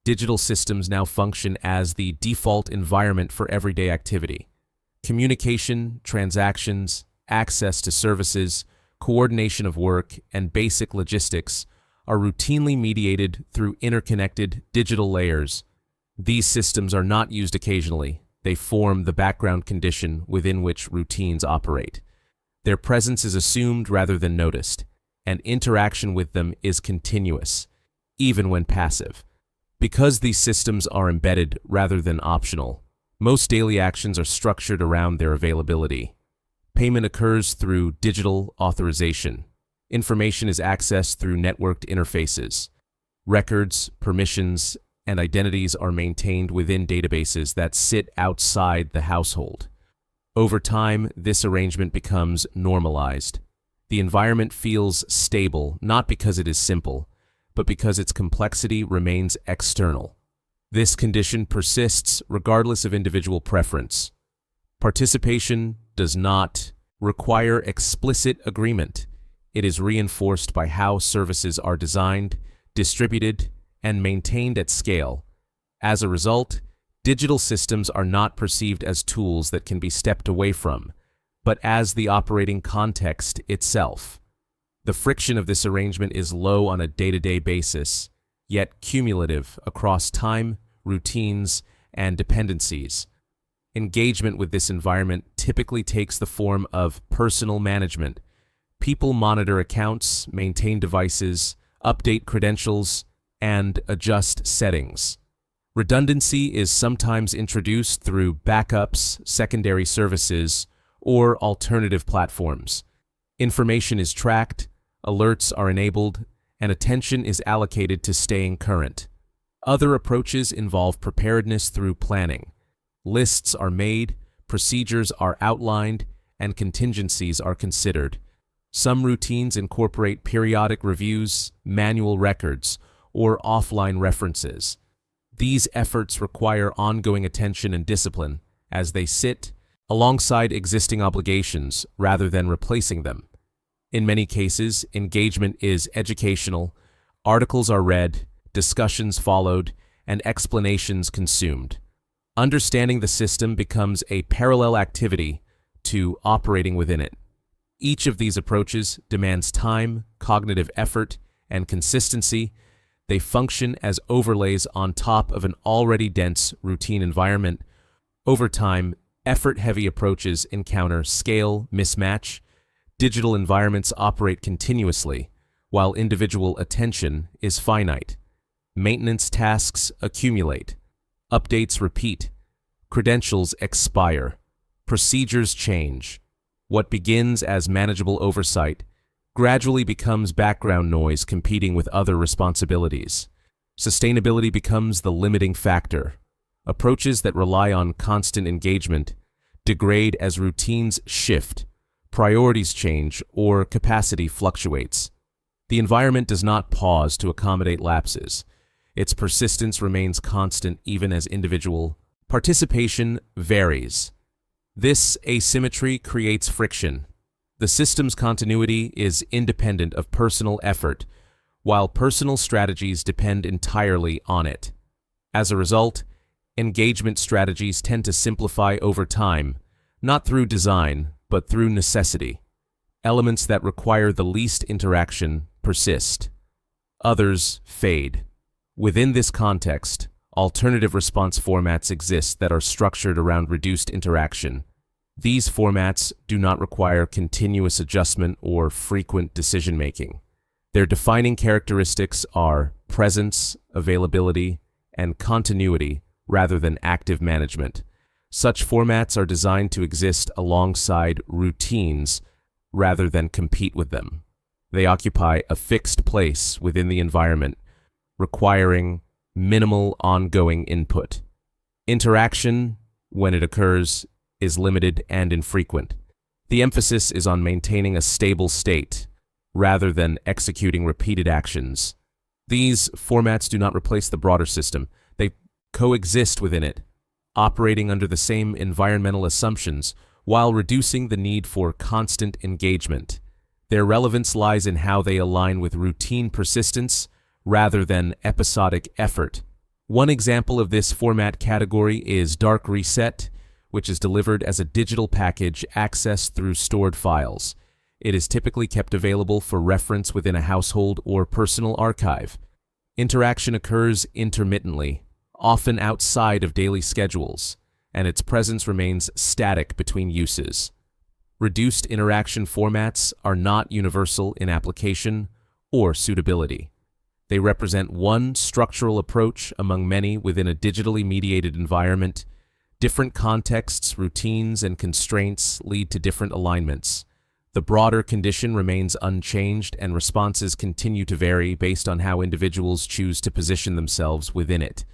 digital systems now function as the default environment for everyday activity. Communication, transactions, access to services, coordination of work, and basic logistics are routinely mediated through interconnected digital layers. These systems are not used occasionally. They form the background condition within which routines operate. Their presence is assumed rather than noticed, and interaction with them is continuous, even when passive. Because these systems are embedded rather than optional, most daily actions are structured around their availability. Payment occurs through digital authorization. Information is accessed through networked interfaces. Records, permissions, and identities are maintained within databases that sit outside the household. Over time, this arrangement becomes normalized. The environment feels stable not because it is simple, but because its complexity remains external. This condition persists regardless of individual preference. Participation does not require explicit agreement. It is reinforced by how services are designed, distributed, and maintained at scale. As a result, digital systems are not perceived as tools that can be stepped away from, but as the operating context itself. The friction of this arrangement is low on a day-to-day basis, yet cumulative across time, routines, and dependencies. Engagement with this environment typically takes the form of personal management. People monitor accounts, maintain devices, update credentials, and adjust settings. Redundancy is sometimes introduced through backups, secondary services, or alternative platforms. Information is tracked, alerts are enabled, and attention is allocated to staying current. Other approaches involve preparedness through planning. Lists are made, procedures are outlined, and contingencies are considered. Some routines incorporate periodic reviews, manual records, or offline references. These efforts require ongoing attention and discipline as they sit alongside existing obligations rather than replacing them. In many cases, engagement is educational, articles are read, discussions followed, and explanations consumed. Understanding the system becomes a parallel activity to operating within it. Each of these approaches demands time, cognitive effort, and consistency. They function as overlays on top of an already dense routine environment. Over time, effort-heavy approaches encounter scale mismatch. Digital environments operate continuously, while individual attention is finite. Maintenance tasks accumulate. Updates repeat. Credentials expire. Procedures change. What begins as manageable oversight gradually becomes background noise competing with other responsibilities. Sustainability becomes the limiting factor. Approaches that rely on constant engagement degrade as routines shift, priorities change, or capacity fluctuates. The environment does not pause to accommodate lapses. Its persistence remains constant even as individual participation varies. This asymmetry creates friction. The system's continuity is independent of personal effort, while personal strategies depend entirely on it. As a result, engagement strategies tend to simplify over time, not through design, but through necessity. Elements that require the least interaction persist. Others fade. Within this context, alternative response formats exist that are structured around reduced interaction. These formats do not require continuous adjustment or frequent decision-making. Their defining characteristics are presence, availability, and continuity rather than active management. Such formats are designed to exist alongside routines rather than compete with them. They occupy a fixed place within the environment, requiring minimal ongoing input. Interaction, when it occurs, is limited and infrequent. The emphasis is on maintaining a stable state rather than executing repeated actions. These formats do not replace the broader system. They coexist within it, operating under the same environmental assumptions while reducing the need for constant engagement. Their relevance lies in how they align with routine persistence rather than episodic effort. One example of this format category is Dark Reset, which is delivered as a digital package accessed through stored files. It is typically kept available for reference within a household or personal archive. Interaction occurs intermittently, often outside of daily schedules, and its presence remains static between uses. Reduced interaction formats are not universal in application or suitability. They represent one structural approach among many within a digitally mediated environment. Different contexts, routines, and constraints lead to different alignments. The broader condition remains unchanged, and responses continue to vary based on how individuals choose to position themselves within it.